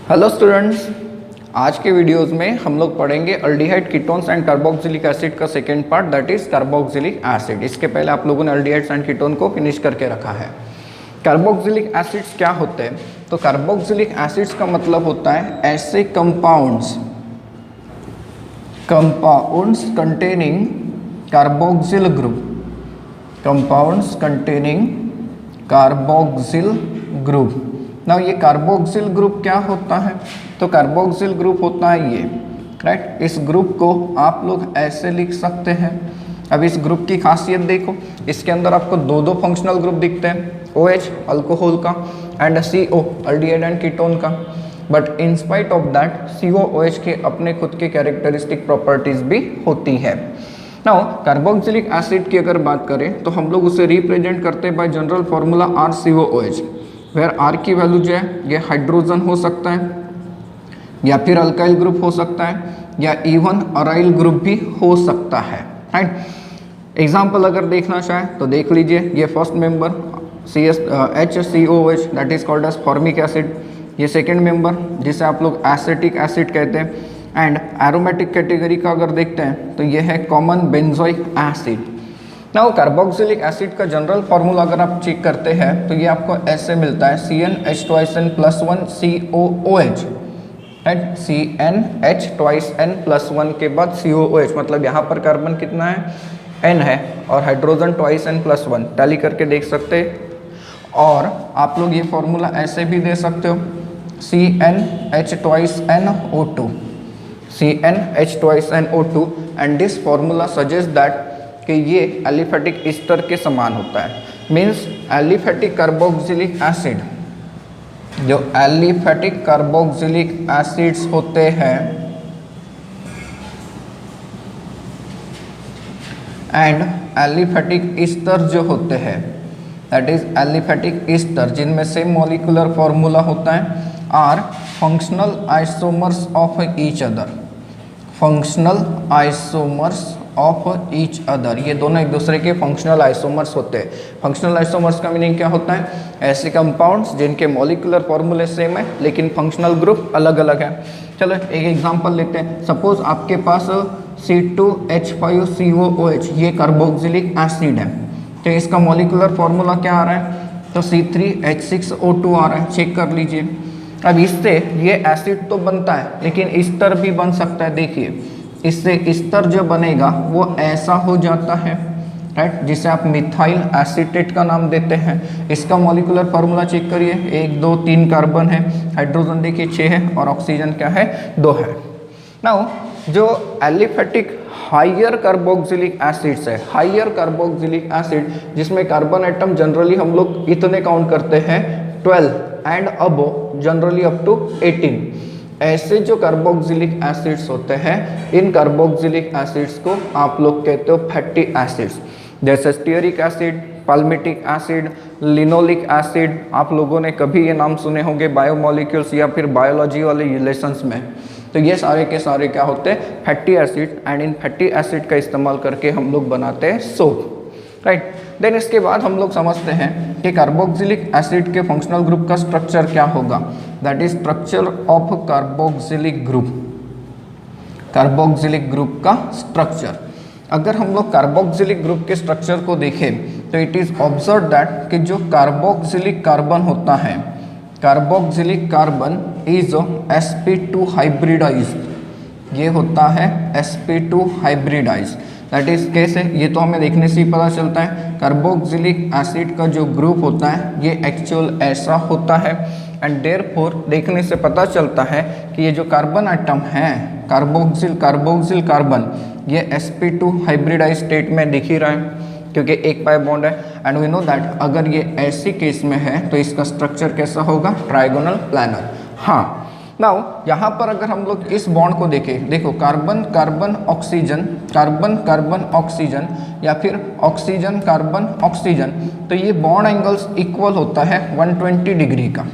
Hello students, आज के videos में हम लोग पढ़ेंगे aldehyde ketones and carboxylic acid का second part, that is carboxylic acid. इसके पहले आप लोगों ने अल्डिहाइड्स एंड कीटोन को फिनिश करके रखा है। कार्बोक्सिलिक एसिड्स क्या होते हैं? तो कार्बोक्सिलिक एसिड्स का मतलब होता है ऐसे compounds containing carboxyl group, compounds containing carboxyl group. ना ये कार्बोक्सिल ग्रुप क्या होता है? तो कार्बोक्सिल ग्रुप होता है ये, राइट। इस ग्रुप को आप लोग ऐसे लिख सकते हैं। अब इस ग्रुप की खासियत देखो, इसके अंदर आपको दो फंक्शनल ग्रुप दिखते हैं, OH अल्कोहल का and CO aldehyde and ketone का। But in spite of that COOH के अपने खुद के कैरेक्टरिस्टिक प्रॉपर्टीज भी होती है। नाउ कार्बोक्सिलिक एसिड की अगर बात करें तो हम लोग उसे रिप्रेजेंट करते हैं by general formula RCOOH, where R की वैल्यू जो है ये हाइड्रोजन हो सकता है या फिर अल्काइल ग्रुप हो सकता है या इवन अराइल ग्रुप भी हो सकता है, राइट। एग्जाम्पल अगर देखना चाहें तो देख लीजिए, ये first member HCOOH that is called as formic acid. ये सेकेंड मेंबर जिसे आप लोग एसिटिक एसिड कहते हैं। एंड एरोमेटिक कैटेगरी का अगर देखते हैं तो ये है common benzoic acid. Now carboxylic acid का जनरल फार्मूला अगर आप चेक करते हैं तो ये आपको ऐसे मिलता है CnH2n+1 COOH, राइट। CnH2n+1 के बाद COOH, मतलब यहाँ पर कार्बन कितना है? N है और हाइड्रोजन 2n+1 टैली करके देख सकते हैं। और आप लोग ये फॉर्मूला ऐसे भी दे सकते हो CnH2nO2 CnH2nO2 and this formula suggest that कि ये एलिफेटिक ईस्टर के समान होता है। मीन्स एलिफेटिक कार्बोक्सिलिक एसिड, जो एलिफेटिक कार्बोक्सिलिक एसिड्स होते हैं एंड एलिफेटिक ईस्टर जो होते हैं, दैट इज एलिफेटिक ईस्टर, जिनमें सेम मॉलिक्यूलर फॉर्मूला होता है, are functional isomers of each other, functional isomers of each other. ये दोनों एक दूसरे के फंक्शनल आइसोमर्स होते हैं। फंक्शनल आइसोमर्स का मीनिंग क्या होता है? ऐसे कंपाउंड्स जिनके मॉलिक्यूलर फॉर्मूले सेम है लेकिन फंक्शनल ग्रुप अलग अलग है। चलो एक एग्जांपल लेते हैं। सपोज आपके पास C2H5COOH ये कार्बोक्सिलिक एसिड है, तो इसका मॉलिक्यूलर फॉर्मूला क्या आ रहा है? तो C3H6O2 आ रहा है, चेक कर लीजिए। अब इससे ये एसिड तो बनता है लेकिन ईस्टर भी बन सकता है। देखिए इससे ईस्टर जो बनेगा वो ऐसा हो जाता है, राइट, जिसे आप मिथाइल एसीटेट का नाम देते हैं। इसका मॉलिक्यूलर फार्मूला चेक करिए, 1 2 3 कार्बन है, हाइड्रोजन देखिए 6 है और ऑक्सीजन क्या है? 2 है। नाउ जो एलिफेटिक हायर कार्बोक्सिलिक एसिड्स है, हायर कार्बोक्सिलिक एसिड जिसमें कार्बन एटम जनरली हम लोग इतने काउंट करते हैं 12 and above generally up to 18, ऐसे जो कार्बोक्सिलिक एसिड्स होते हैं, इन कार्बोक्सिलिक एसिड्स को आप लोग कहते हो फैटी एसिड्स, जैसे stearic acid, palmitic acid, linoleic acid. आप लोगों ने कभी ये नाम सुने होंगे बायोमोलिक्यूल्स या फिर बायोलॉजी वाले लेसन्स में। तो ये सारे के सारे क्या होते हैं? Fatty acid. And in fatty acid का इस्तेमाल करके हम लोग बनाते हैं सोप, राइट। देन इसके बाद हम लोग समझते हैं कि कार्बोक्सिलिक एसिड के फंक्शनल ग्रुप का स्ट्रक्चर क्या होगा, that is structure of carboxylic group. Carboxylic group का स्ट्रक्चर, अगर हम लोग कार्बोक्सिलिक ग्रुप के स्ट्रक्चर को देखें तो इट इज ऑब्जर्व दैट कि जो कार्बोक्सिलिक कार्बन होता है, carboxylic carbon is sp2 hybridised, ये होता है sp2 हाइब्रिडाइज्ड। दैट इज कैसे? ये तो हमें देखने से ही पता चलता है। कार्बोक्सिलिक एसिड का जो ग्रुप होता है ये एक्चुअल ऐसा होता है एंड देयरफॉर देखने से पता चलता है कि ये जो कार्बन एटम है कार्बोक्सिल कार्बन, ये sp2 हाइब्रिडाइज स्टेट में दिख ही रहा है क्योंकि एक पाई बॉन्ड है। एंड वी नो दैट अगर ये ऐसी केस में है तो इसका स्ट्रक्चर कैसा होगा? Trigonal planner. हाँ, नाउ यहाँ पर अगर हम लोग इस बॉन्ड को देखें, देखो carbon carbon oxygen, carbon carbon oxygen या फिर ऑक्सीजन कार्बन ऑक्सीजन, तो ये बॉन्ड एंगल्स इक्वल होता है 120 डिग्री का।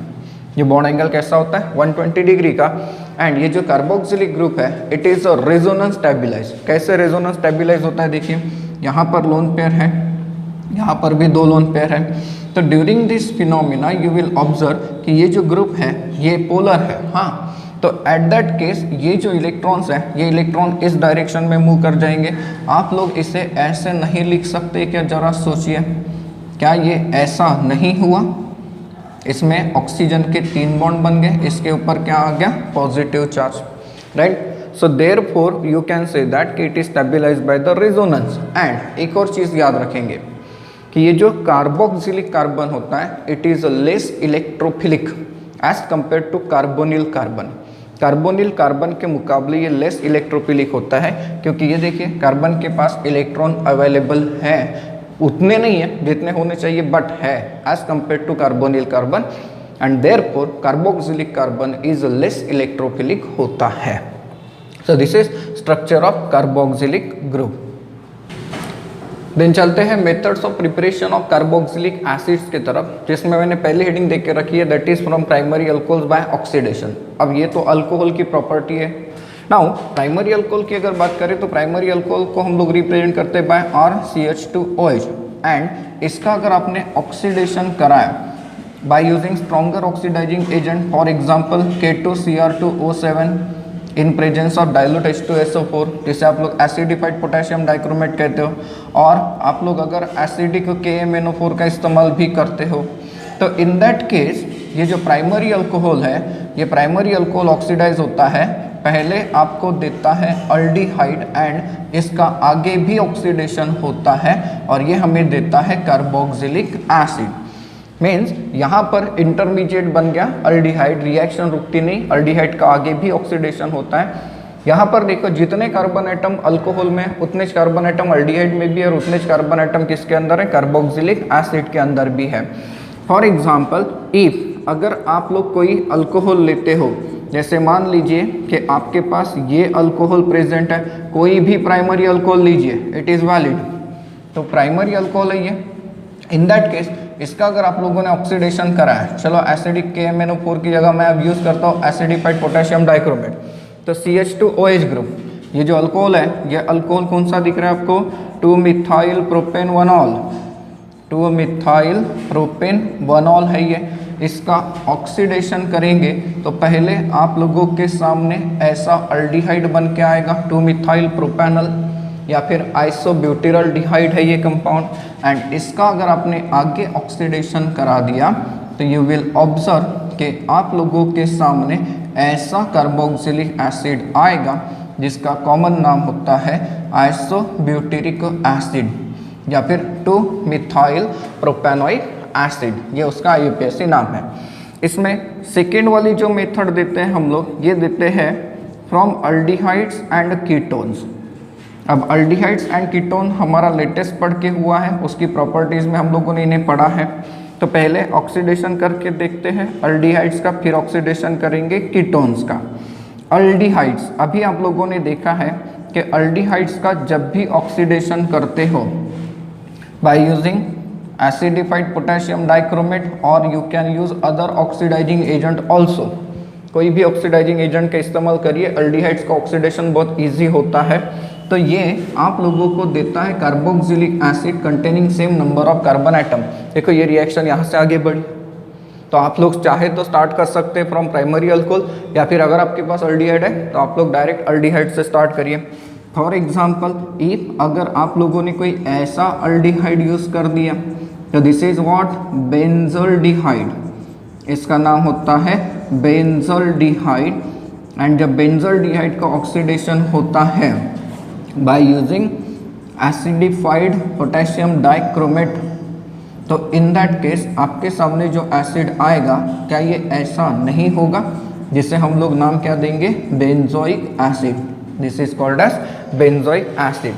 ये बॉन्ड एंगल कैसा होता है? 120 डिग्री का। एंड ये जो कार्बोक्सिलिक ग्रुप है इट इज रेजोनेंस स्टेबलाइज। कैसे रेजोनेंस स्टेबलाइज होता है? देखिए यहाँ पर लोन पेयर है, यहाँ पर भी 2 लोन पेयर है, तो तो during this phenomena you will observe कि ये जो ग्रुप है ये पोलर है। हाँ, तो एट दैट केस ये जो इलेक्ट्रॉन्स हैं ये इलेक्ट्रॉन इस डायरेक्शन में मूव कर जाएंगे। आप लोग इसे ऐसे नहीं लिख सकते क्या? जरा सोचिए, क्या ये ऐसा नहीं हुआ? इसमें ऑक्सीजन के 3 बॉन्ड बन गए, इसके ऊपर क्या आ गया? Positive charge, right. So therefore you can say that कि it is stabilized by the resonance. And एक और चीज़ याद रखेंगे कि ये जो कार्बोक्सिलिक कार्बन होता है it is less electrophilic as compare to carbonyl carbon. Carbonyl carbon के मुकाबले ये लेस इलेक्ट्रोफिलिक होता है, क्योंकि ये देखिए कार्बन के पास इलेक्ट्रॉन अवेलेबल है, उतने नहीं है जितने होने चाहिए बट है as compare to carbonyl carbon, and therefore carboxylic carbon is less electrophilic होता है। So this is structure of carboxylic group. Then चलते हैं methods of preparation of carboxylic acids की तरफ, जिसमें मैंने पहली हेडिंग देख के रखी है that is from primary alcohols by oxidation. अब ये तो अल्कोहल की प्रॉपर्टी है। नाउ प्राइमरी अल्कोहल की अगर बात करें तो प्राइमरी अल्कोहल को हम लोग रिप्रेजेंट करते हैं बाय RCH2OH, एंड इसका अगर आपने ऑक्सीडेशन कराया by using stronger oxidising agent, for example K2Cr2O7 in presence of dilute H2SO4, जिसे आप लोग एसिडिफाइड पोटेशियम डाइक्रोमेट कहते हो, और आप लोग अगर एसिडिक KMnO4 का इस्तेमाल भी करते हो, तो इन दैट केस ये जो प्राइमरी अल्कोहल है ये प्राइमरी अल्कोहल ऑक्सीडाइज होता है, पहले आपको देता है अल्डिहाइड एंड इसका आगे भी ऑक्सीडेशन होता है और ये हमें देता है कार्बोक्सिलिक एसिड। मीन्स यहाँ पर इंटरमीडिएट बन गया अल्डिहाइड, रिएक्शन रुकती नहीं, अल्डिहाइड का आगे भी ऑक्सीडेशन होता है। यहाँ पर देखो जितने कार्बन एटम अल्कोहल में उतने कार्बन एटम अल्डिहाइड में भी और उतने कार्बन एटम किसके अंदर है? कार्बोक्सिलिक एसिड के अंदर भी है। फॉर एग्जाम्पल इफ अगर आप लोग कोई अल्कोहल लेते हो, जैसे मान लीजिए कि आपके पास ये अल्कोहल प्रेजेंट है, कोई भी प्राइमरी अल्कोहल लीजिए, इट इज़ वैलिड, तो प्राइमरी अल्कोहल है ये। इन दैट केस इसका अगर आप लोगों ने ऑक्सीडेशन करा है, चलो एसिडिक KMnO4 की जगह मैं अब यूज़ करता हूँ एसिडिफाइड पोटेशियम डाइक्रोमेट, तो CH2OH ग्रुप, ये जो अल्कोहल है ये अल्कोहल कौन सा दिख रहा है आपको? 2-मिथाइल प्रोपेनवनॉल, 2-मिथाइल प्रोपेनवनॉल है ये। इसका ऑक्सीडेशन करेंगे तो पहले आप लोगों के सामने ऐसा अल्डिहाइड बन के आएगा 2-मिथाइल प्रोपेनल, या फिर आइसोब्यूटिरल्डिहाइड है ये कंपाउंड, एंड इसका अगर आपने आगे ऑक्सीडेशन करा दिया तो यू विल ऑब्जर्व कि आप लोगों के सामने ऐसा कार्बोक्सिलिक एसिड आएगा जिसका कॉमन नाम होता है आइसोब्यूटिरिक एसिड या फिर 2-मिथाइल प्रोपेनोइक एसिड, ये उसका IUPAC नाम है। इसमें सेकेंड वाली जो मेथड देते हैं हम लोग, ये देते हैं फ्रॉम अल्डिहाइड्स एंड कीटोन्स। अब अल्डिहाइड्स एंड कीटोन हमारा लेटेस्ट पढ़ के हुआ है, उसकी प्रॉपर्टीज़ में हम लोगों ने इन्हें पढ़ा है। तो पहले ऑक्सीडेशन करके देखते हैं अल्डिहाइड्स का, फिर ऑक्सीडेशन करेंगे कीटोन्स का। अल्डिहाइड्स, अभी आप लोगों ने देखा है कि अल्डिहाइड्स का जब भी ऑक्सीडेशन करते हो by using acidified potassium dichromate और you can use other oxidizing agent also, कोई भी ऑक्सीडाइजिंग एजेंट का इस्तेमाल करिए, अल्डिहाइड्स का ऑक्सीडेशन बहुत ईजी होता है। तो ये आप लोगों को देता है carboxylic acid containing same number of carbon atom. देखो ये रिएक्शन यहाँ से आगे बढ़ी, तो आप लोग चाहे तो स्टार्ट कर सकते हैं फ्रॉम प्राइमरी अल्कोहल, या फिर अगर आपके पास अल्डिहाइड है तो आप लोग डायरेक्ट अल्डिहाइड से स्टार्ट करिए। फॉर एग्जाम्पल इफ अगर आप लोगों ने कोई ऐसा अल्डिहाइड यूज़ कर दिया तो दिस इज व्हाट? बेंजल्डिहाइड, इसका नाम होता है बेंजल्डिहाइड। एंड जब बेंजल्डिहाइड का ऑक्सीडेशन होता है bye using acidified potassium dichromate, तो इन दैट केस आपके सामने जो एसिड आएगा क्या ये ऐसा नहीं होगा, जिसे हम लोग नाम क्या देंगे? Benzoic acid. This is called as benzoic acid.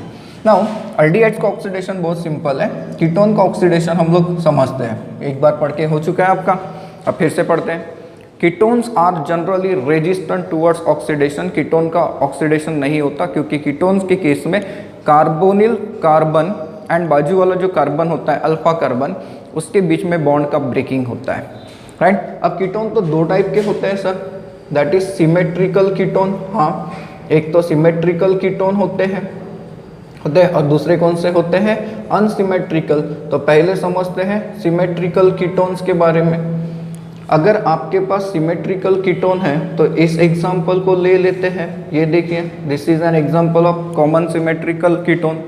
Now aldehydes का ऑक्सीडेशन बहुत सिंपल है, कीटोन का ऑक्सीडेशन हम लोग समझते हैं, एक बार पढ़ के हो चुका है आपका, अब फिर से पढ़ते हैं। Ketones are generally resistant towards oxidation, ketone का ऑक्सीडेशन नहीं होता क्योंकि कीटोन्स के केस में कार्बोनिल कार्बन एंड बाजू वाला जो कार्बन होता है अल्फा कार्बन, उसके बीच में बॉन्ड का ब्रेकिंग होता है, राइट। अब कीटोन तो दो टाइप के होते हैं sir, that is symmetrical ketone, हाँ एक तो सिमेट्रिकल कीटोन होते हैं होते हैं और दूसरे कौन से होते हैं अनसिमेट्रिकल। तो पहले समझते हैं सिमेट्रिकल कीटोन्स के बारे में। अगर आपके पास सिमेट्रिकल कीटोन है तो इस एग्जांपल को ले लेते हैं। ये देखिए, this is an example of common symmetrical ketone.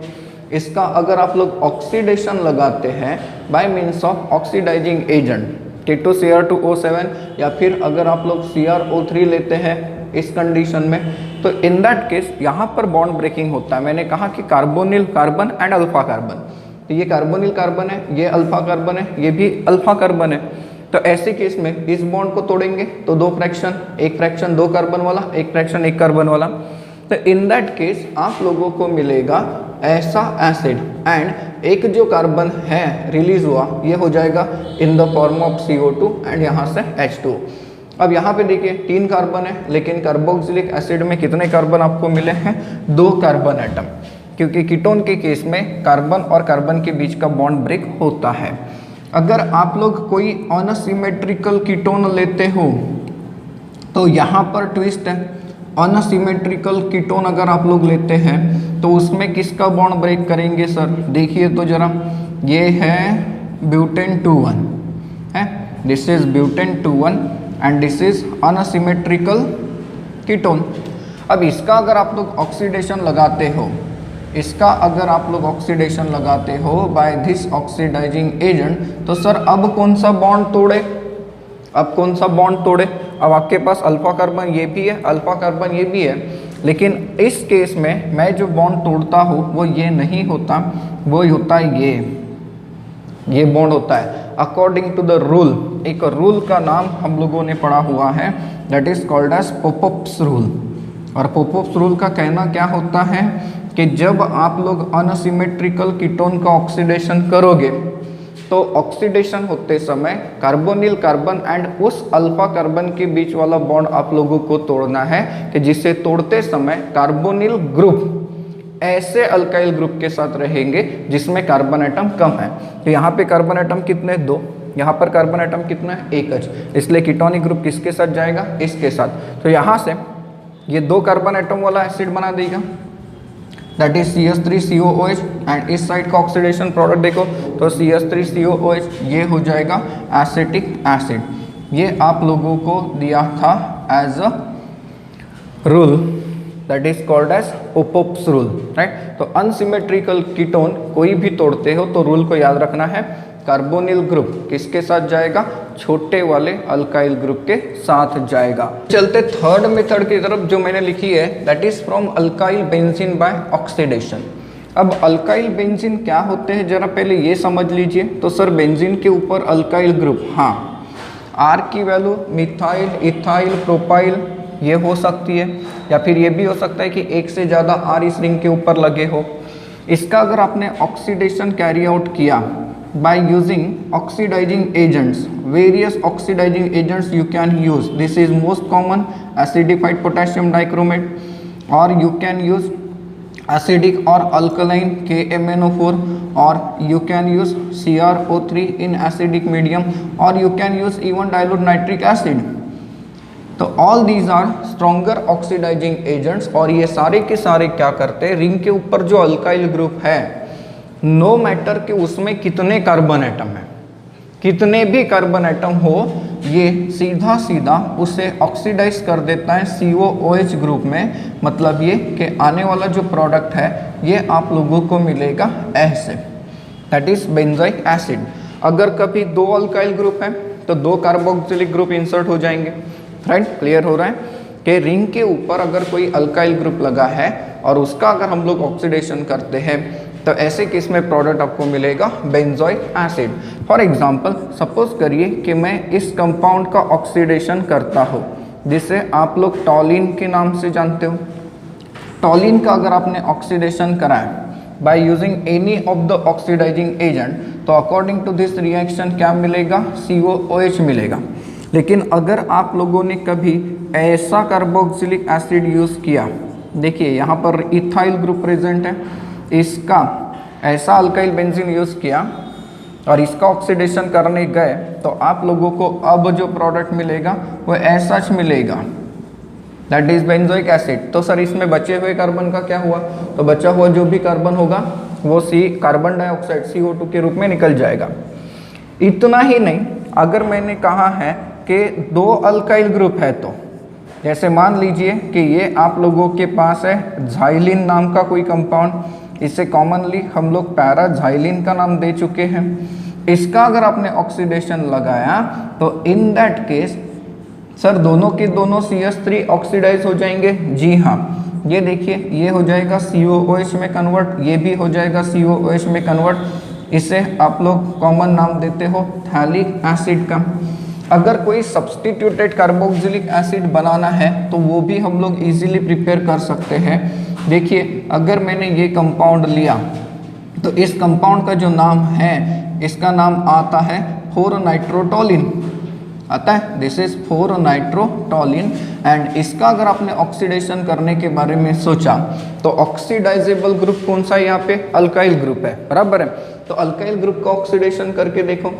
इसका अगर आप लोग ऑक्सीडेशन लगाते हैं by means of oxidising agent K2Cr2O7 या फिर अगर आप लोग CrO3 लेते हैं इस कंडीशन में, तो इन दैट केस यहाँ पर बॉन्ड ब्रेकिंग होता है। मैंने कहा कि carbonyl carbon and alpha carbon, तो ये कार्बोनिल कार्बन है, ये अल्फा कार्बन है, ये भी अल्फा कार्बन है। तो ऐसे केस में इस बॉन्ड को तोड़ेंगे तो दो फ्रैक्शन, एक फ्रैक्शन दो कार्बन वाला, एक फ्रैक्शन एक कार्बन वाला। तो इन दैट केस आप लोगों को मिलेगा ऐसा एसिड एंड एक जो कार्बन है रिलीज हुआ ये हो जाएगा in the form of CO2 and यहाँ से H2। अब यहाँ पे देखिए 3 कार्बन है, लेकिन कार्बोक्सिलिक एसिड में कितने कार्बन आपको मिले हैं? 2 कार्बन एटम, क्योंकि कीटोन के केस में कार्बन और कार्बन के बीच का बॉन्ड ब्रेक होता है। अगर आप लोग कोई अनसिमेट्रिकल कीटोन लेते हो तो यहाँ पर ट्विस्ट है। अनसिमेट्रिकल कीटोन अगर आप लोग लेते हैं तो उसमें किसका बॉन्ड ब्रेक करेंगे सर? देखिए तो जरा, ये है ब्यूटेन 2,1 है, this is butane 2,1 and this is unsymmetrical ketone. अब इसका अगर आप लोग ऑक्सीडेशन लगाते हो, इसका अगर आप लोग ऑक्सीडेशन लगाते हो बाय दिस ऑक्सीडाइजिंग एजेंट, तो सर अब कौन सा बॉन्ड तोड़े? अब कौन सा बॉन्ड तोड़े? अब आपके पास अल्फा कार्बन ये भी है, अल्फा कार्बन ये भी है, लेकिन इस केस में मैं जो बॉन्ड तोड़ता हूँ वो ये नहीं होता, वो होता है ये बॉन्ड होता है अकॉर्डिंग टू द रूल। एक रूल का नाम हम लोगों ने पढ़ा हुआ है, that is called as Popoff's rule. और पोपप्स रूल का कहना क्या होता है कि जब आप लोग अनसिमेट्रिकल कीटोन का ऑक्सीडेशन करोगे तो ऑक्सीडेशन होते समय कार्बोनिल कार्बन एंड उस अल्फा कार्बन के बीच वाला बॉन्ड आप लोगों को तोड़ना है, कि जिसे तोड़ते समय कार्बोनिल ग्रुप ऐसे अल्काइल ग्रुप के साथ रहेंगे जिसमें कार्बन एटम कम है। तो यहाँ पे कार्बन एटम कितने? 2। यहाँ पर कार्बन एटम कितना है? 1H। इसलिए कीटोनिक ग्रुप किसके साथ जाएगा? इसके साथ। तो यहाँ से ये 2 कार्बन एटम वाला एसिड बना देगा, दैट इज CH3COOH एंड इस साइड का ऑक्सीडेशन प्रोडक्ट देखो तो CH3COOH ये हो जाएगा एसिटिक एसिड। ये आप लोगों को दिया था as a rule, that is called as Popoff's rule, right. तो अनसिमेट्रिकल कीटोन कोई भी तोड़ते हो तो रूल को याद रखना है, कार्बोनिल ग्रुप किसके साथ जाएगा? छोटे वाले अल्काइल ग्रुप के साथ जाएगा। चलते थर्ड मेथड की तरफ जो मैंने लिखी है, that is from alkyl benzene by oxidation. अब अल्काइल बेंजीन क्या होते हैं जरा पहले ये समझ लीजिए। तो सर बेंजीन के ऊपर अल्काइल ग्रुप, हाँ, R की वैल्यू मिथाइल, इथाइल, प्रोपाइल ये हो सकती है, या फिर ये भी हो सकता है कि एक से ज़्यादा R इस रिंग के ऊपर लगे हो। इसका अगर आपने ऑक्सीडेशन कैरी आउट किया by using oxidizing agents, various oxidizing agents you can use. This is most common acidified potassium dichromate, or you can use acidic or alkaline KMnO4, or you can use CrO3 in acidic medium, or you can use even dilute nitric acid. तो all these are stronger oxidizing agents, और ये सारे के सारे क्या करते हैं? Ring के ऊपर जो अल्काइल ग्रुप है, नो मैटर कि उसमें कितने कार्बन एटम है, कितने भी कार्बन एटम हो, ये सीधा सीधा उसे ऑक्सीडाइज कर देता है COOH ग्रुप में। मतलब ये कि आने वाला जो प्रोडक्ट है ये आप लोगों को मिलेगा ऐसे, दैट इज बेंजोइक एसिड। अगर कभी 2 अल्काइल ग्रुप है तो 2 कार्बोक्सिलिक ग्रुप इंसर्ट हो जाएंगे। राइट, क्लियर हो रहा है कि रिंग के ऊपर अगर कोई अल्काइल ग्रुप लगा है और उसका अगर हम लोग ऑक्सीडेशन करते हैं तो ऐसे केस में प्रोडक्ट आपको मिलेगा benzoic acid. For example suppose करिए कि मैं इस कंपाउंड का ऑक्सीडेशन करता हूँ, जिसे आप लोग टॉलिन के नाम से जानते हो। टॉलिन का अगर आपने ऑक्सीडेशन कराया by using any of the oxidising agent, तो अकॉर्डिंग टू दिस रिएक्शन क्या मिलेगा? COOH मिलेगा। लेकिन अगर आप लोगों ने कभी ऐसा कार्बोक्सिलिक एसिड यूज़ किया, देखिए यहाँ पर इथाइल ग्रुप प्रेजेंट है, इसका ऐसा अल्काइल बेंजीन यूज़ किया और इसका ऑक्सीडेशन करने गए, तो आप लोगों को अब जो प्रोडक्ट मिलेगा वो ऐसा मिलेगा, दैट इज बेंजोइक एसिड। तो सर इसमें बचे हुए कार्बन का क्या हुआ? तो बचा हुआ जो भी कार्बन होगा वो कार्बन डाइऑक्साइड CO2 के रूप में निकल जाएगा। इतना ही नहीं, अगर मैंने कहा है कि 2 अल्काइल ग्रुप है, तो जैसे मान लीजिए कि ये आप लोगों के पास है झाइलिन नाम का कोई कंपाउंड, इसे कॉमनली हम लोग पैराझाइलिन का नाम दे चुके हैं। इसका अगर आपने ऑक्सीडेशन लगाया तो इन दैट केस सर दोनों के दोनों CH3 ऑक्सीडाइज हो जाएंगे। जी हाँ, ये देखिए ये हो जाएगा COOH में कन्वर्ट, ये भी हो जाएगा COOH में कन्वर्ट। इसे आप लोग कॉमन नाम देते हो थैलिक एसिड का। अगर कोई सब्सटीट्यूटेड कार्बोक्सिलिक एसिड बनाना है तो वो भी हम लोग इजीली प्रिपेयर कर सकते हैं। देखिए अगर मैंने ये कंपाउंड लिया तो इस कंपाउंड का जो नाम है, इसका नाम आता है 4-नाइट्रोटोलिन आता है, दिस इज 4-नाइट्रोटोलिन। एंड इसका अगर आपने ऑक्सीडेशन करने के बारे में सोचा तो ऑक्सीडाइजेबल ग्रुप कौन सा है? यहाँ पे अल्काइल ग्रुप है, बराबर है। तो अल्काइल ग्रुप का ऑक्सीडेशन करके देखो,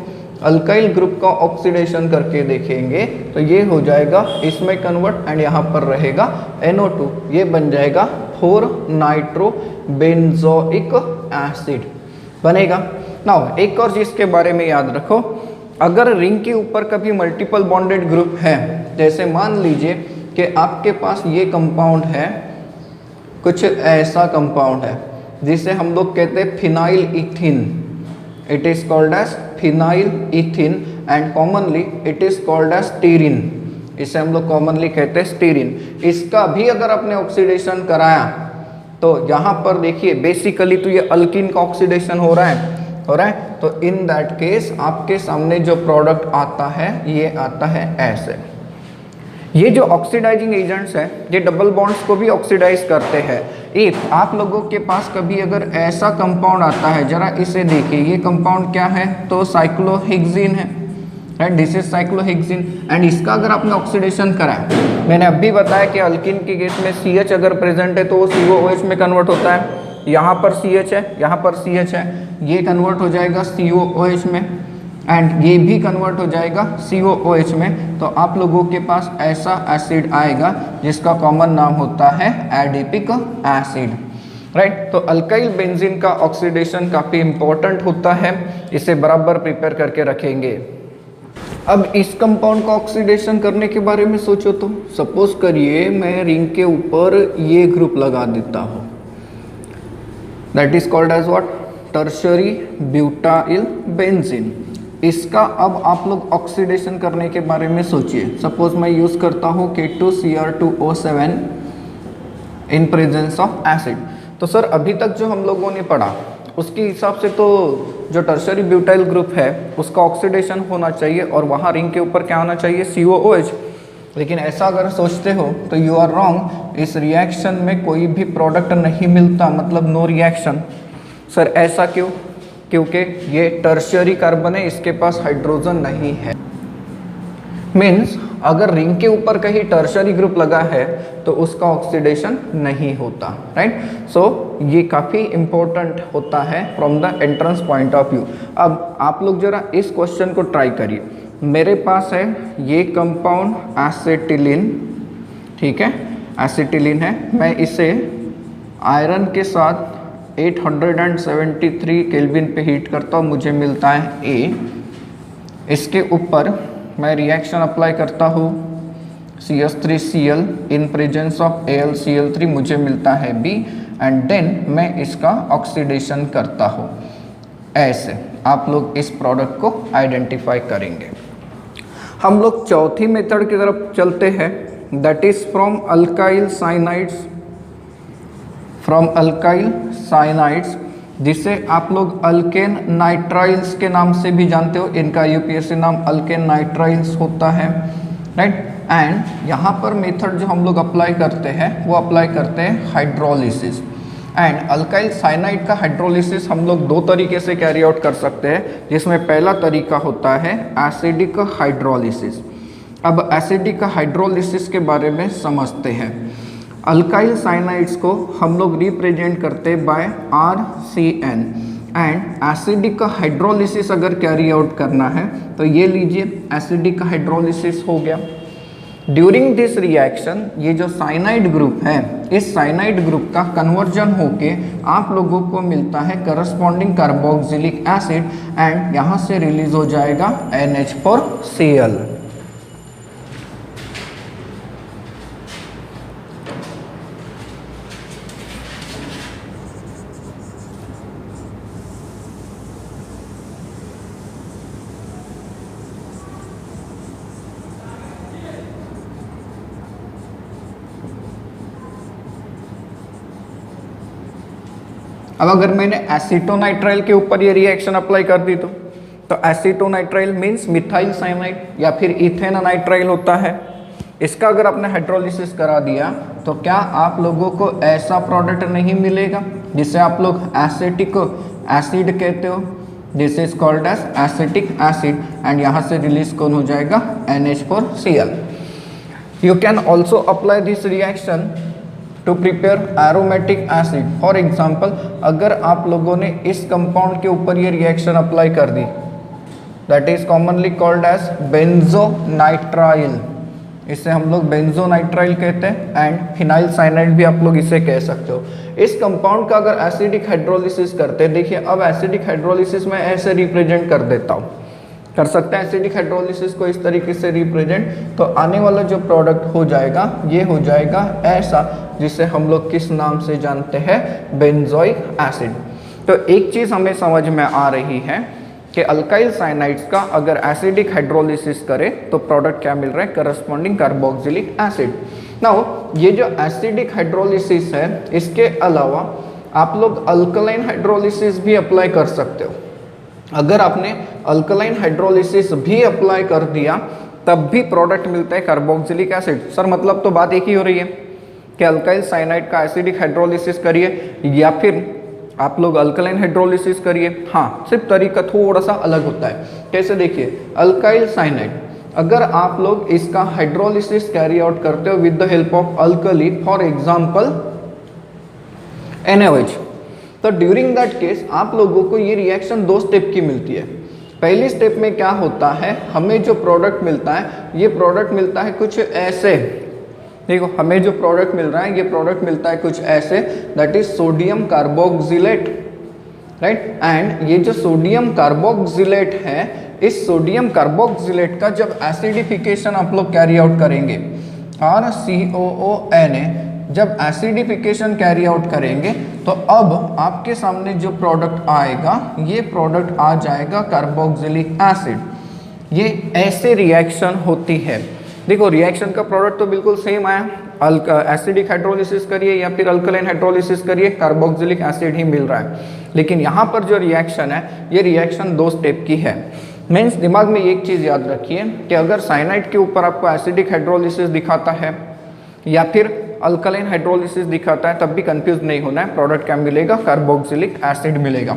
अल्काइल ग्रुप का ऑक्सीडेशन करके देखेंगे तो ये हो जाएगा इसमें कन्वर्ट एंड यहाँ पर रहेगा NO2, ये बन जाएगा 4-नाइट्रो बेंजोइक एसिड बनेगा। नाउ एक और चीज के बारे में याद रखो, अगर रिंग के ऊपर कभी मल्टीपल बॉन्डेड ग्रुप है, जैसे मान लीजिए कि आपके पास ये कंपाउंड है, कुछ ऐसा कंपाउंड है जिसे हम लोग कहते हैं phenyl ethyne, it is called as phenyl ethyne and commonly it is called as styrene, इसे हम लोग कॉमनली कहते हैं स्टीरिन। इसका भी अगर आपने ऑक्सीडेशन कराया तो यहाँ पर देखिए बेसिकली तो ये अल्किन का ऑक्सीडेशन हो रहा है, तो इन दैट केस आपके सामने जो प्रोडक्ट आता है ये आता है ऐसे। ये जो ऑक्सीडाइजिंग एजेंट्स हैं ये डबल बॉन्ड्स को भी ऑक्सीडाइज करते हैं। इफ आप लोगों के पास कभी अगर ऐसा कंपाउंड आता है, जरा इसे देखिए, ये कंपाउंड क्या है? तो साइक्लोहेक्सिन है, right, this is cyclohexene. And इसका अगर आपने ऑक्सीडेशन कराया, मैंने अभी बताया कि अल्किन के केस में CH अगर प्रेजेंट है तो वो COOH में कन्वर्ट होता है। यहाँ पर CH है, यहाँ पर CH है, ये कन्वर्ट हो जाएगा COOH में एंड ये भी कन्वर्ट हो जाएगा COOH में। तो आप लोगों के पास ऐसा एसिड आएगा जिसका कॉमन नाम होता है एडिपिक एसिड, राइट। तो अल्काइल बेंजीन का ऑक्सीडेशन काफ़ी इंपॉर्टेंट होता है, इसे बराबर प्रिपेयर करके रखेंगे। अब इस कंपाउंड का ऑक्सीडेशन करने के बारे में सोचो तो सपोज करिए मैं रिंग के ऊपर ये ग्रुप लगा देता हूँ, that is called as what? Tertiary butyl benzene. इसका अब आप लोग ऑक्सीडेशन करने के बारे में सोचिए। सपोज मैं यूज़ करता हूँ K2Cr2O7 in presence of acid. तो सर अभी तक जो हम लोगों ने पढ़ा उसके हिसाब से तो जो टर्शरी ब्यूटाइल ग्रुप है उसका ऑक्सीडेशन होना चाहिए और वहाँ रिंग के ऊपर क्या होना चाहिए? COOH। लेकिन ऐसा अगर सोचते हो तो यू आर रॉन्ग। इस रिएक्शन में कोई भी प्रोडक्ट नहीं मिलता, मतलब नो रिएक्शन। सर ऐसा क्यों? क्योंकि ये टर्शियरी कार्बन है, इसके पास हाइड्रोजन नहीं है। मीन्स अगर रिंग के ऊपर कहीं टर्शियरी ग्रुप लगा है तो उसका ऑक्सीडेशन नहीं होता, राइट। सो ये काफ़ी इंपॉर्टेंट होता है from the entrance point of view. अब आप लोग जरा इस क्वेश्चन को ट्राई करिए। मेरे पास है ये कंपाउंड एसिटिलीन, ठीक है, एसिटिलीन है। मैं इसे आयरन के साथ 873 केल्विन पे हीट करता हूँ, मुझे मिलता है A। इसके ऊपर मैं रिएक्शन अप्लाई करता हूँ CH3Cl in presence of AlCl3, मुझे मिलता है B एंड देन मैं इसका ऑक्सीडेशन करता हूँ। ऐसे आप लोग इस प्रोडक्ट को आइडेंटिफाई करेंगे। हम लोग चौथी मेथड की तरफ चलते हैं, that is from alkyl cyanides. From alkyl cyanides, जिसे आप लोग अल्केन नाइट्राइल्स के नाम से भी जानते हो, इनका यूपीएससी नाम अल्केन नाइट्राइल्स होता है, राइट। एंड यहाँ पर मेथड जो हम लोग अप्लाई करते हैं वो अप्लाई करते हैं हाइड्रोलिसिस। एंड अल्काइल साइनाइड का हाइड्रोलिसिस हम लोग दो तरीके से कैरी आउट कर सकते हैं, जिसमें पहला तरीका होता है एसिडिक हाइड्रोलिसिस। अब एसिडिक हाइड्रोलिसिस के बारे में समझते हैं। अल्काइल साइनाइड्स को हम लोग रिप्रेजेंट करते by RCN and acidic hydrolysis अगर कैरी आउट करना है तो ये लीजिए एसिडिक हाइड्रोलिसिस हो गया। ड्यूरिंग दिस रिएक्शन ये जो साइनाइड ग्रुप है, इस साइनाइड ग्रुप का कन्वर्जन होके आप लोगों को मिलता है करस्पॉन्डिंग कार्बोक्सिलिक एसिड एंड यहाँ से रिलीज हो जाएगा NH4Cl। अब अगर मैंने एसीटोनाइट्राइल के ऊपर ये रिएक्शन अप्लाई कर दी तो एसीटोनाइट्राइल मीन्स मिथाइल साइनाइड या फिर इथेनोनाइट्राइल होता है। इसका अगर आपने हाइड्रोलिसिस करा दिया तो क्या आप लोगों को ऐसा प्रोडक्ट नहीं मिलेगा जिसे आप लोग एसिटिक एसिड कहते हो। This is called as acetic acid and यहाँ से रिलीज कौन हो जाएगा NH4Cl। You can also apply this reaction to prepare aromatic acid. For example अगर आप लोगों ने इस कंपाउंड के ऊपर ये रिएक्शन अप्लाई कर दी, that is commonly called as benzonitrile. इसे हम लोग बेंजोनाइट्राइल कहते हैं एंड फिनाइल साइनाइड भी आप लोग इसे कह सकते हो। इस कंपाउंड का अगर एसिडिक हाइड्रोलिसिस करते हैं, देखिए अब एसिडिक हाइड्रोलिसिस में ऐसे रिप्रेजेंट कर देता हूँ, कर सकते हैं एसिडिक हाइड्रोलिसिस को इस तरीके से रिप्रेजेंट, तो आने वाला जो प्रोडक्ट हो जाएगा ये हो जाएगा ऐसा, जिसे हम लोग किस नाम से जानते हैं, बेंजोइक एसिड। तो एक चीज़ हमें समझ में आ रही है कि अल्काइल साइनाइड्स का अगर एसिडिक हाइड्रोलिसिस करे तो प्रोडक्ट क्या मिल रहा है, करस्पॉन्डिंग कार्बोक्सिलिक एसिड। नाउ ये जो एसिडिक हाइड्रोलिसिस है, इसके अलावा आप लोग अल्कलाइन हाइड्रोलिसिस भी अप्लाई कर सकते हो। अगर आपने अल्कलाइन हाइड्रोलिसिस भी अप्लाई कर दिया तब भी प्रोडक्ट मिलता है कार्बोक्सिलिक एसिड। सर मतलब तो बात एक ही हो रही है कि अल्काइल साइनाइड का एसिडिक हाइड्रोलिसिस करिए या फिर आप लोग अल्कलाइन हाइड्रोलिसिस करिए। हाँ, सिर्फ तरीका थोड़ा सा अलग होता है। कैसे, देखिए अल्काइल साइनाइड अगर आप लोग इसका हाइड्रोलिसिस कैरी आउट करते हो with the help of alkali, for example NaOH, तो ड्यूरिंग दैट केस आप लोगों को ये रिएक्शन 2 स्टेप की मिलती है। पहली स्टेप में क्या होता है, हमें जो प्रोडक्ट मिलता है, ये प्रोडक्ट मिलता है कुछ ऐसे, देखो हमें जो प्रोडक्ट मिल रहा है, ये प्रोडक्ट मिलता है कुछ ऐसे, that is sodium carboxylate, right. And ये जो सोडियम कार्बोक्सिलेट है, इस सोडियम कार्बोक्सिलेट का जब एसिडिफिकेशन आप लोग कैरी आउट करेंगे, और COONA जब एसिडिफिकेशन कैरी आउट करेंगे तो अब आपके सामने जो प्रोडक्ट आएगा, ये प्रोडक्ट आ जाएगा कार्बोक्सिलिक एसिड। ये ऐसे रिएक्शन होती है। देखो रिएक्शन का प्रोडक्ट तो बिल्कुल सेम आया, एसिडिक हाइड्रोलिसिस करिए या फिर अल्कलाइन हाइड्रोलिसिस करिए, कार्बोक्सिलिक एसिड ही मिल रहा है। लेकिन यहाँ पर जो रिएक्शन है, ये रिएक्शन 2 स्टेप की है। मीन्स दिमाग में एक चीज़ याद रखिए कि अगर साइनाइड के ऊपर आपको एसिडिक हाइड्रोलिसिस दिखाता है या फिर अल्कलाइन हाइड्रोलिसिस दिखाता है, तब भी कंफ्यूज नहीं होना है, प्रोडक्ट क्या मिलेगा, कार्बोक्सिलिक एसिड मिलेगा।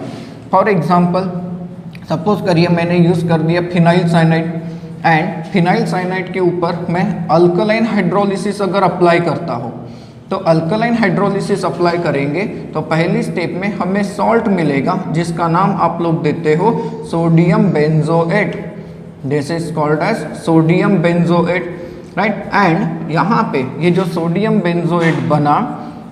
फॉर एग्जांपल सपोज करिए मैंने यूज़ कर दिया phenyl cyanide and phenyl cyanide के ऊपर मैं अल्कलाइन हाइड्रोलिसिस अगर अप्लाई करता हूँ, तो अल्कलाइन हाइड्रोलिसिस अप्लाई करेंगे तो पहली स्टेप में हमें सॉल्ट मिलेगा जिसका नाम आप लोग देते हो sodium benzoate. This is called as sodium benzoate, right. And यहाँ पे ये जो सोडियम बेंजोएट बना,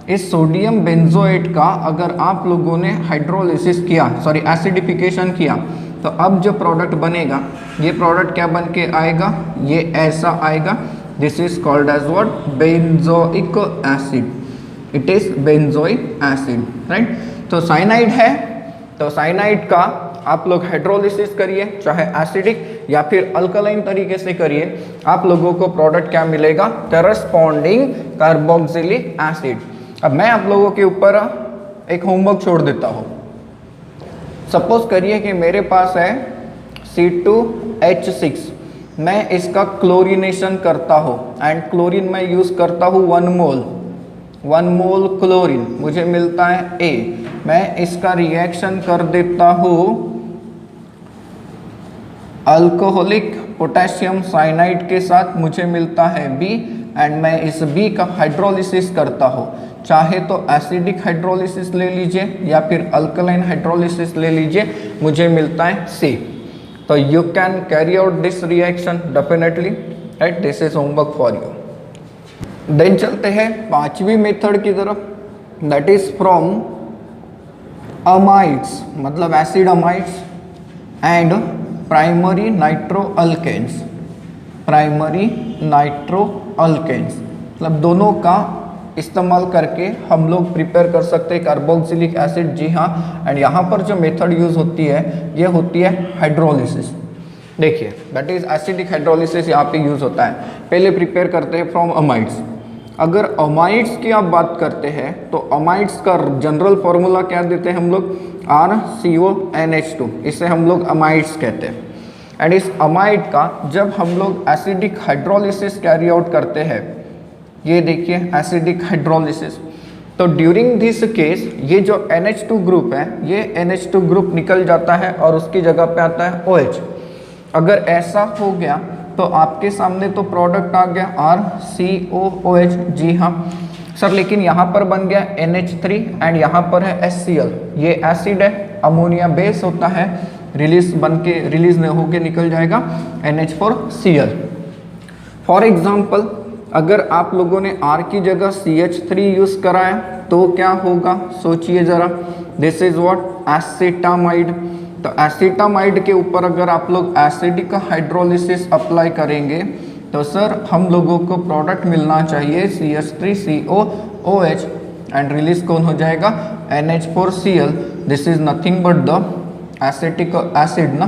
इस सोडियम बेंजोएट का अगर आप लोगों ने हाइड्रोलिसिस किया, सॉरी एसिडिफिकेशन किया, तो अब जो प्रोडक्ट बनेगा, ये प्रोडक्ट क्या बन के आएगा, ये ऐसा आएगा। This is called as what, benzoic acid. It is benzoic acid, right. तो साइनाइड है, तो साइनाइड का आप लोग हाइड्रोलिसिस करिए, चाहे एसिडिक या फिर अल्कलाइन तरीके से करिए, आप लोगों को प्रोडक्ट क्या मिलेगा, करस्पॉन्डिंग कार्बोक्सिलिक एसिड। अब मैं आप लोगों के ऊपर एक होमवर्क छोड़ देता हूँ। सपोज करिए कि मेरे पास है C2H6, मैं इसका क्लोरीनेशन करता हूँ एंड क्लोरीन मैं यूज़ करता हूँ 1 मोल क्लोरीन, मुझे मिलता है A। मैं इसका रिएक्शन कर देता हूँ अल्कोहलिक पोटेशियम साइनाइड के साथ, मुझे मिलता है B एंड मैं इस B का हाइड्रोलिसिस करता हूँ। चाहे तो एसिडिक हाइड्रोलिसिस ले लीजिए या फिर अल्कलाइन हाइड्रोलिसिस ले लीजिए, मुझे मिलता है C। So you can carry out this reaction definitely. Right, this is homework for you. Then चलते हैं पांचवी मेथड की तरफ, दैट इज फ्रॉम अमाइड्स, मतलब acid amides and primary nitro alkanes. Primary nitro alkanes मतलब दोनों का इस्तेमाल करके हम लोग प्रिपेयर कर सकते हैं कार्बोक्सिलिक एसिड। जी हाँ, एंड यहाँ पर जो मेथड यूज होती है ये होती है हाइड्रोलिसिस। देखिए दैट इज एसिडिक हाइड्रोलिसिस यहाँ पे यूज होता है। पहले प्रिपेयर करते हैं फ्रॉम अमाइड्स। अगर अमाइड्स की आप बात करते हैं तो अमाइड्स का जनरल फॉर्मूला क्या देते हैं हम लोग, RCONH2, इसे हम लोग अमाइड्स कहते हैं। एंड इस अमाइड का जब हम लोग एसिडिक हाइड्रोलिसिस कैरी आउट करते हैं, ये देखिए एसिडिक हाइड्रोलिसिस, तो ड्यूरिंग दिस केस ये जो NH2 ग्रुप है, ये NH2 ग्रुप निकल जाता है और उसकी जगह पे आता है OH। अगर ऐसा हो गया तो आपके सामने तो प्रोडक्ट आ गया RCOOH। जी हाँ सर, लेकिन यहाँ पर बन गया NH3 एंड यहाँ पर है HCl। ये एसिड है, अमोनिया बेस होता है, रिलीज होके निकल जाएगा NH4Cl। फॉर एग्जाम्पल अगर आप लोगों ने R की जगह CH3 यूज करा है तो क्या होगा, सोचिए जरा। This is what, acetamide. तो एसिटामाइड के ऊपर अगर आप लोग एसिडिक हाइड्रोलिसिस अप्लाई करेंगे तो सर हम लोगों को प्रोडक्ट मिलना चाहिए CH3COOH एंड रिलीज कौन हो जाएगा, NH4Cl। This is nothing but the acetic acid ना,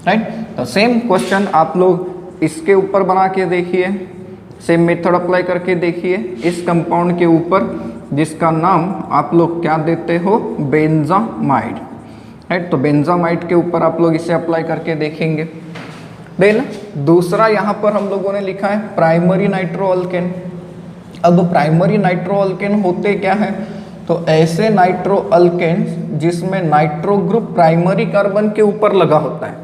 राइट। तो सेम क्वेश्चन आप लोग इसके ऊपर बना के देखिए, सेम मेथड अप्लाई करके देखिए इस कंपाउंड के ऊपर, जिसका नाम आप लोग क्या देते हो, बेंजामाइड, राइट। तो बेंजामाइड के ऊपर आप लोग इसे अप्लाई करके देखेंगे। देन दूसरा यहाँ पर हम लोगों ने लिखा है प्राइमरी नाइट्रो अल्केन। अब प्राइमरी नाइट्रो अल्केन होते क्या है, तो ऐसे नाइट्रो अल्केन जिसमें नाइट्रो ग्रुप प्राइमरी कार्बन के ऊपर लगा होता है।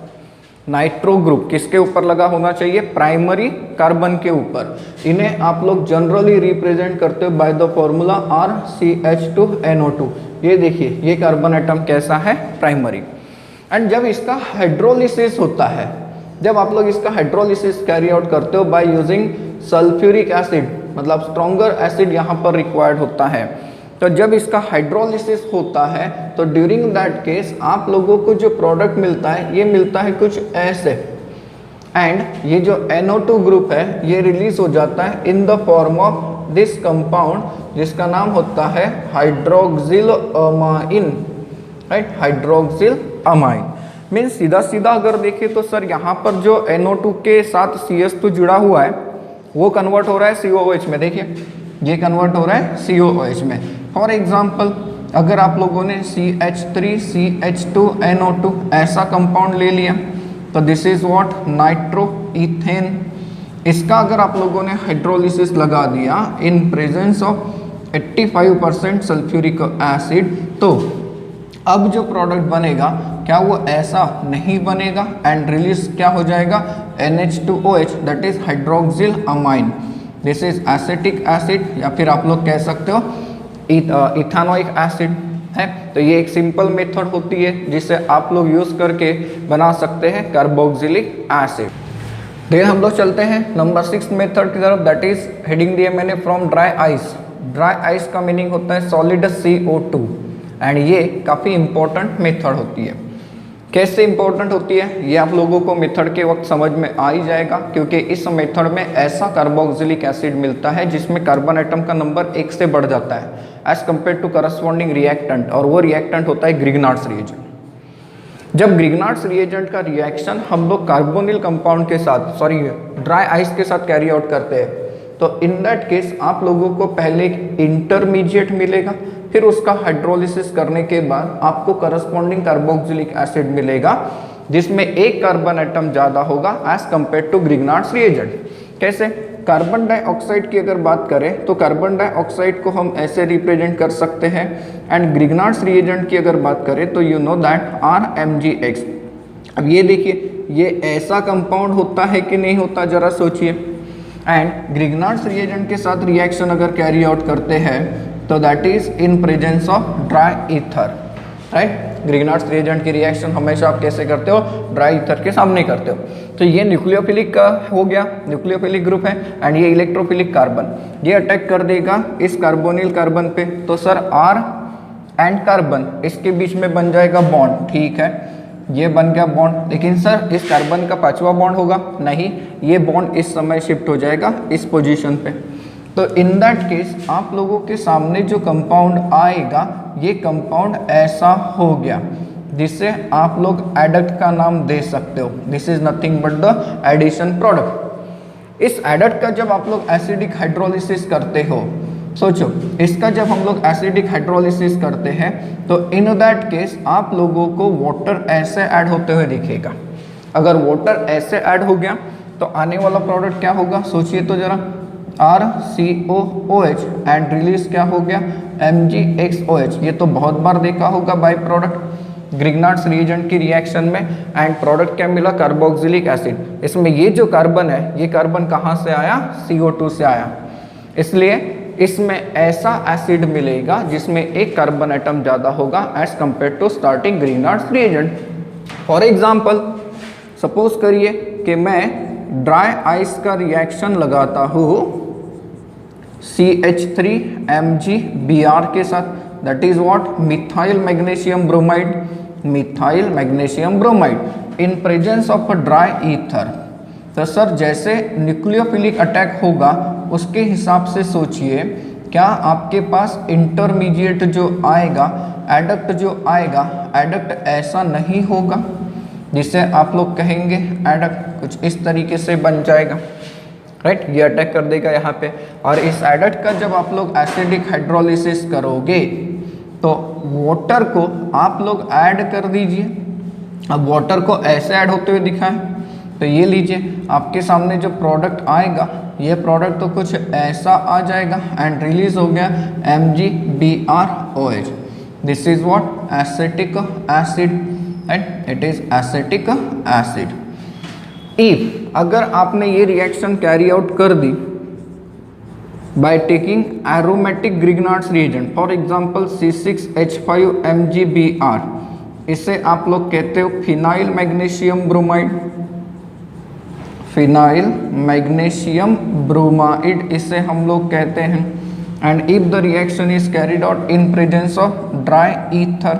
नाइट्रो ग्रुप किसके ऊपर लगा होना चाहिए, प्राइमरी कार्बन के ऊपर। इन्हें आप लोग जनरली रिप्रेजेंट करते हो बाय द फॉर्मूला RCH2NO2। ये देखिए ये कार्बन एटम कैसा है, प्राइमरी। एंड जब इसका हाइड्रोलिसिस होता है, जब आप लोग इसका हाइड्रोलिसिस कैरी आउट करते हो बाय यूजिंग सल्फ्यूरिक एसिड, मतलब स्ट्रॉन्गर एसिड यहाँ पर रिक्वायर्ड होता है, तो जब इसका हाइड्रोलिसिस होता है तो ड्यूरिंग दैट केस आप लोगों को जो प्रोडक्ट मिलता है ये मिलता है कुछ ऐसे। एंड ये जो NO2 ग्रुप है ये रिलीज हो जाता है in the form of this compound जिसका नाम होता है hydroxyl amine, right, hydroxyl amine. Means सीधा सीधा अगर देखें तो सर यहाँ पर जो NO2 के साथ CH2 जुड़ा हुआ है वो कन्वर्ट हो रहा है COOH में। देखिए ये कन्वर्ट हो रहा है COOH में। फॉर एग्जाम्पल अगर आप लोगों ने CH3CH2NO2 ऐसा कंपाउंड ले लिया तो this is what, nitro ethane. इसका अगर आप लोगों ने हाइड्रोलिसिस लगा दिया इन प्रेजेंस ऑफ 85% सल्फ्यूरिक एसिड, तो अब जो प्रोडक्ट बनेगा क्या वो ऐसा नहीं बनेगा एंड रिलीज क्या हो जाएगा, NH2OH, that is hydroxyl amine. This is acetic acid या फिर आप लोग कह सकते हो इथानोइक एसिड है। तो ये एक सिंपल मेथड होती है जिसे आप लोग यूज करके बना सकते हैं कार्बोक्सिलिक एसिड। देन हम लोग चलते हैं नंबर 6 मेथड की तरफ, दैट इज हेडिंग दिया मैंने from dry ice. Dry ice का मीनिंग होता है सॉलिड CO2 एंड ये काफ़ी इंपॉर्टेंट मेथड होती है। कैसे इंपॉर्टेंट होती है ये आप लोगों को मेथड के वक्त समझ में आ ही जाएगा, क्योंकि इस मेथड में ऐसा कार्बोक्सिलिक एसिड मिलता है जिसमें कार्बन एटम का नंबर 1 से बढ़ जाता है as compare to corresponding reactant, और वो रिएक्टेंट होता है ग्रिग्नार्ड्स रिएजेंट। जब ग्रिग्नार्ड्स रिएजेंट का रिएक्शन हम लोग कार्बोनिल कंपाउंड के साथ ड्राई आइस के साथ कैरी आउट करते हैं, तो इन दैट केस आप लोगों को पहले एक इंटरमीडिएट मिलेगा, फिर उसका हाइड्रोलिसिस करने के बाद आपको करस्पॉन्डिंग कार्बोक्सिलिक एसिड मिलेगा जिसमें एक कार्बन एटम ज़्यादा होगा as compare to Grignard's reagent. कैसे, कार्बन डाइऑक्साइड की अगर बात करें तो कार्बन डाइऑक्साइड को हम ऐसे रिप्रेजेंट कर सकते हैं, एंड ग्रिग्नार्ड्स रिएजेंट की अगर बात करें तो यू नो दैट RMgX। अब ये देखिए ये ऐसा कंपाउंड होता है कि नहीं होता, जरा सोचिए। एंड ग्रिग्नार्ड्स रिएजेंट के साथ रिएक्शन अगर कैरी आउट करते हैं तो that is in presence of dry ether, right. Grignard's reagent की रिएक्शन हमेशा आप कैसे करते हो, ड्राई ईथर के सामने करते हो। तो ये न्यूक्लियोफिलिक का हो गया, न्यूक्लियोफिलिक ग्रुप है, एंड ये इलेक्ट्रोफिलिक कार्बन, ये अटैक कर देगा इस कार्बोनिल कार्बन पे। तो सर R एंड कार्बन इसके बीच में बन जाएगा बॉन्ड, ठीक है, ये बन गया बॉन्ड। लेकिन सर इस कार्बन का 5वां बॉन्ड होगा, नहीं, ये बॉन्ड इस समय शिफ्ट हो जाएगा इस पोजीशन पे। तो इन दैट केस आप लोगों के सामने जो कंपाउंड आएगा, ये कंपाउंड ऐसा हो गया, जिसे आप लोग एडक्ट का नाम दे सकते हो। This is nothing but the addition product. इस एडक्ट का जब आप लोग एसिडिक हाइड्रोलिसिस करते हो, सोचो इसका जब हम लोग एसिडिक हाइड्रोलिसिस करते हैं तो इन दैट केस आप लोगों को वाटर ऐसे ऐड होते हुए दिखेगा। अगर वाटर ऐसे ऐड हो गया तो आने वाला प्रोडक्ट क्या होगा, सोचिए तो जरा, RCOOH एंड रिलीज क्या हो गया, MgXOH। ये तो बहुत बार देखा होगा बाय प्रोडक्ट ग्रिग्नार्ड्स रिएजेंट की रिएक्शन में, एंड प्रोडक्ट क्या मिला, कार्बोक्सिलिक एसिड। इसमें ये जो कार्बन है, ये कार्बन कहाँ से आया, CO2 से आया, इसलिए इसमें ऐसा एसिड मिलेगा जिसमें एक कार्बन एटम ज़्यादा होगा as compare to starting Grignard's reagent. For example suppose करिए कि मैं ड्राई आइस का रिएक्शन लगाता हूँ CH3MgBr के साथ, that is what, methyl magnesium bromide, methyl magnesium bromide in presence of a dry ether. तो सर जैसे न्यूक्लियोफिलिक अटैक होगा उसके हिसाब से सोचिए, क्या आपके पास इंटरमीडिएट जो आएगा, एडक्ट जो आएगा, एडक्ट ऐसा नहीं होगा जिसे आप लोग कहेंगे एडक्ट कुछ इस तरीके से बन जाएगा, राइट, ये अटैक कर देगा यहाँ पे। और इस एडक्ट का जब आप लोग एसिडिक हाइड्रोलिसिस करोगे तो वाटर को आप लोग ऐड कर दीजिए। अब वाटर को ऐसे ऐड होते हुए दिखा है, तो ये लीजिए आपके सामने जो प्रोडक्ट आएगा, ये प्रोडक्ट तो कुछ ऐसा आ जाएगा एंड रिलीज हो गया MgBrOH। This is what, acetic acid, and it is acetic acid. If अगर आपने ये रिएक्शन कैरी आउट कर दी by taking aromatic Grignard's reagent, for example C6H5MgBr, इसे आप लोग कहते हो phenyl magnesium bromide, phenyl magnesium bromide इसे हम लोग कहते हैं। And if the reaction is carried out in presence of dry ether,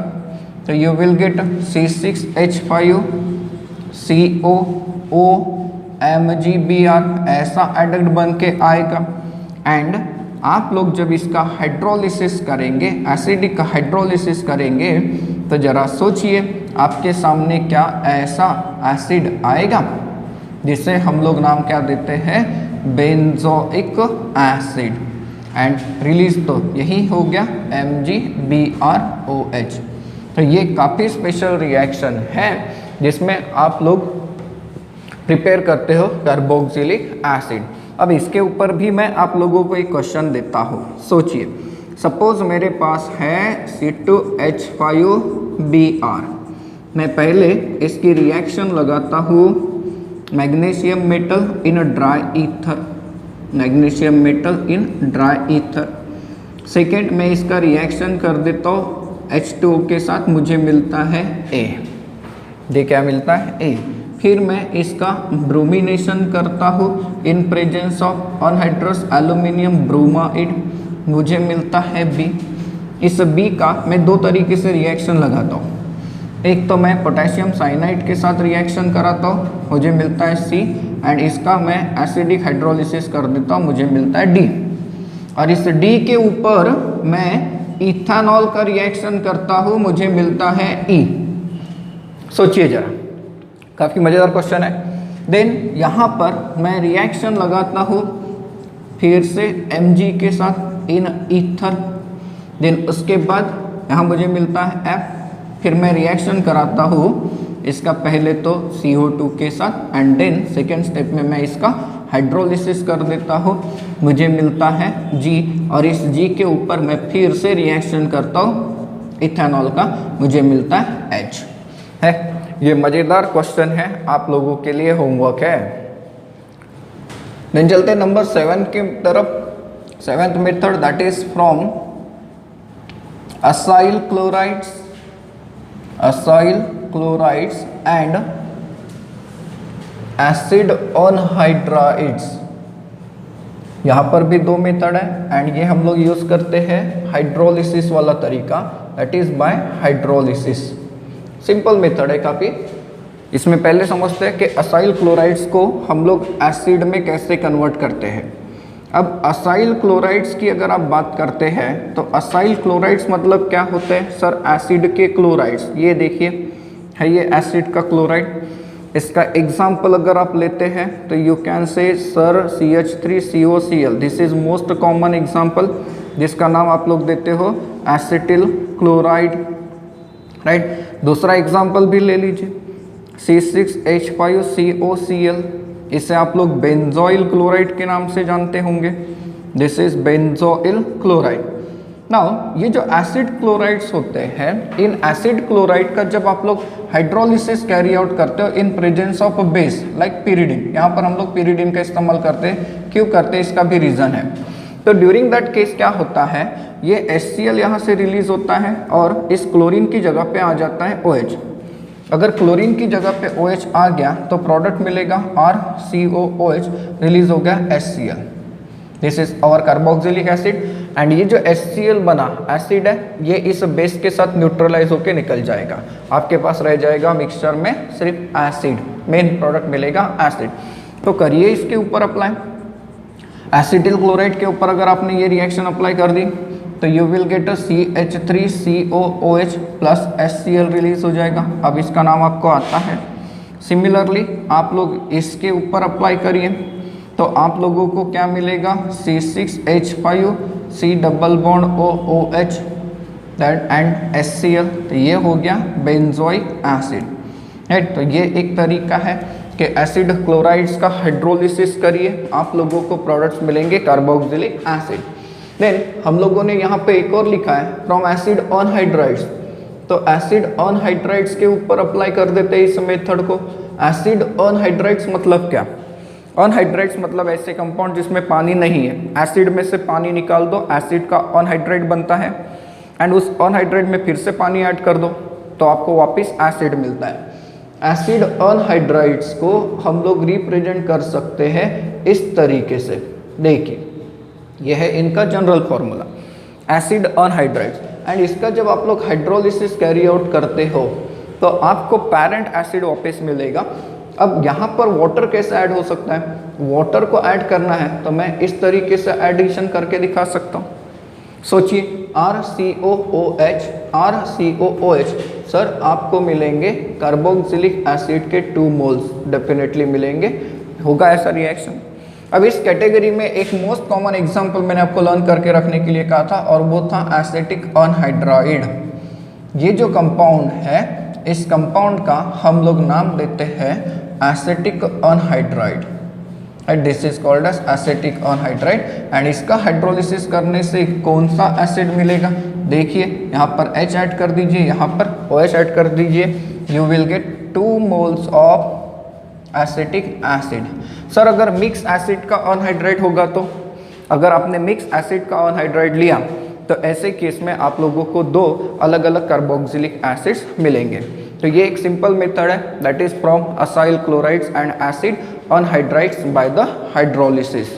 तो यू विल गेट C6H5COOMgBr, ऐसा एडक्ट बन के आएगा। एंड आप लोग जब इसका हाइड्रोलिसिस करेंगे, एसिडिक का हाइड्रोलिसिस करेंगे, तो जरा सोचिए आपके सामने क्या ऐसा एसिड आएगा जिसे हम लोग नाम क्या देते हैं, बेंजोइक एसिड, एंड रिलीज तो यही हो गया MgBrOH। तो ये काफ़ी स्पेशल रिएक्शन है जिसमें आप लोग प्रिपेयर करते हो कार्बोक्सिलिक एसिड। अब इसके ऊपर भी मैं आप लोगों को एक क्वेश्चन देता हूँ, सोचिए, सपोज मेरे पास है C2H5Br, मैं पहले इसकी रिएक्शन लगाता हूँ magnesium metal in dry ether, magnesium metal in dry ether. Second मैं इसका रिएक्शन कर देता हूँ H2O के साथ, मुझे मिलता है A, ये क्या मिलता है A। फिर मैं इसका ब्रोमिनेशन करता हूँ इन presence of anhydrous aluminium bromide, मुझे मिलता है B। इस B का मैं दो तरीके से रिएक्शन लगाता हूँ, एक तो मैं पोटेशियम साइनाइड के साथ रिएक्शन कराता हूँ, मुझे मिलता है C, एंड इसका मैं एसिडिक हाइड्रोलिसिस कर देता हूँ, मुझे मिलता है D। और इस D के ऊपर मैं इथेनॉल का रिएक्शन करता हूँ, मुझे मिलता है E। सोचिए जरा, काफ़ी मज़ेदार क्वेश्चन है। देन यहाँ पर मैं रिएक्शन लगाता हूँ फिर से Mg के साथ इन ईथर, देन उसके बाद यहाँ मुझे मिलता है F। फिर मैं रिएक्शन कराता हूँ इसका पहले तो CO2 के साथ, एंड देन सेकेंड स्टेप में मैं इसका हाइड्रोलिसिस कर देता हूँ, मुझे मिलता है G। और इस G के ऊपर मैं फिर से रिएक्शन करता हूँ इथेनॉल का, मुझे मिलता है H। है, ये मज़ेदार क्वेश्चन है, आप लोगों के लिए होमवर्क है। देन चलते नंबर 7 की तरफ। Seventh method that is from acyl chlorides acyl chlorides and acid anhydrides. यहाँ पर भी दो मेथड है एंड ये हम लोग यूज करते हैं हाइड्रोलिसिस वाला तरीका, that is by hydrolysis. Simple method है काफ़ी। इसमें पहले समझते हैं कि असाइल क्लोराइड्स को हम लोग एसिड में कैसे कन्वर्ट करते हैं। अब असाइल क्लोराइड्स की अगर आप बात करते हैं तो असाइल क्लोराइड्स मतलब क्या होते हैं सर? एसिड के क्लोराइड्स। ये देखिए है ये एसिड का क्लोराइड। इसका एग्जाम्पल अगर आप लेते हैं तो यू कैन से sir CH3COCl, this is most common example, जिसका नाम आप लोग देते हो एसिटिल क्लोराइड, राइट। दूसरा एग्जाम्पल भी ले लीजिए C6H5COCl, इसे आप लोग बेंजोइल क्लोराइड के नाम से जानते होंगे, this is benzoyl chloride. Now ये जो एसिड क्लोराइड्स होते हैं, इन एसिड क्लोराइड का जब आप लोग हाइड्रोलिसिस कैरी आउट करते हो इन presence of base like pyridine, यहाँ पर हम लोग पिरिडिन का इस्तेमाल करते हैं। क्यों करते हैं इसका भी रीज़न है। तो ड्यूरिंग दैट केस क्या होता है, ये HCl यहाँ से रिलीज होता है और इस क्लोरीन की जगह पे आ जाता है OH। अगर क्लोरीन की जगह पे OH आ गया तो प्रोडक्ट मिलेगा RCOOH, रिलीज हो गया HCl, this is our carboxylic acid. And ये जो HCl बना एसिड है, ये इस बेस के साथ न्यूट्रलाइज होके निकल जाएगा, आपके पास रह जाएगा मिक्सचर में सिर्फ एसिड, मेन प्रोडक्ट मिलेगा एसिड। तो करिए इसके ऊपर अप्लाई, एसिटिल क्लोराइड के ऊपर अगर आपने ये रिएक्शन अप्लाई कर दी तो you will get a CH3COOH plus HCl release हो जाएगा। अब इसका नाम आपको आता है। सिमिलरली आप लोग इसके ऊपर अप्लाई करिए तो आप लोगों को क्या मिलेगा, C6H5C double bond OOH that and HCl, तो ये हो गया बेंजोइक एसिड, राइट। तो ये एक तरीका है कि एसिड क्लोराइड्स का हाइड्रोलिसिस करिए, आप लोगों को प्रोडक्ट्स मिलेंगे कार्बोक्सिलिक एसिड। देन हम लोगों ने यहाँ पे एक और लिखा है फ्रॉम एसिड अनहाइड्राइड्स, तो एसिड अनहाइड्राइड्स के ऊपर अप्लाई कर देते हैं इस मेथड को। एसिड अनहाइड्राइड्स मतलब क्या? अनहाइड्राइड्स मतलब ऐसे कंपाउंड जिसमें पानी नहीं है, एसिड में से पानी निकाल दो, एसिड का अनहाइड्राइड बनता है एंड उस अनहाइड्राइड में फिर से पानी ऐड कर दो तो आपको वापस एसिड मिलता है। एसिड अनहाइड्राइड्स को हम लोग रिप्रेजेंट कर सकते हैं इस तरीके से, देखिए यह है इनका जनरल फॉर्मूला एसिड अनहाइड्राइड्स। एंड इसका जब आप लोग हाइड्रोलिसिस कैरी आउट करते हो तो आपको पैरेंट एसिड वापस मिलेगा। अब यहाँ पर वाटर कैसे ऐड हो सकता है? वाटर को ऐड करना है तो मैं इस तरीके से एडिशन करके दिखा सकता हूँ। सोचिए RCOOH, सर आपको मिलेंगे कार्बोक्सिलिक एसिड के 2 मोल्स डेफिनेटली मिलेंगे, होगा ऐसा रिएक्शन। अब इस कैटेगरी में एक मोस्ट कॉमन एग्जांपल मैंने आपको लर्न करके रखने के लिए कहा था और वो था एसिटिक अनहाइड्राइड। ये जो कंपाउंड है, इस कंपाउंड का हम लोग नाम देते हैं acetic anhydride, this is called as acetic anhydride. And इसका हाइड्रोलिसिस करने से कौन सा एसिड मिलेगा? देखिए यहाँ पर H ऐड कर दीजिए, यहाँ पर OH ऐड कर दीजिए, you will gate 2 moles of acetic acid. Sir अगर मिक्स एसिड का अनहाइड्राइड होगा तो, अगर आपने मिक्स एसिड का अनहाइड्राइड लिया तो ऐसे केस में आप लोगों को 2 अलग अलग कार्बोक्सिलिक एसिड्स मिलेंगे। तो ये एक सिंपल मेथड है, that is from acyl chlorides and acid anhydrides by the hydrolysis.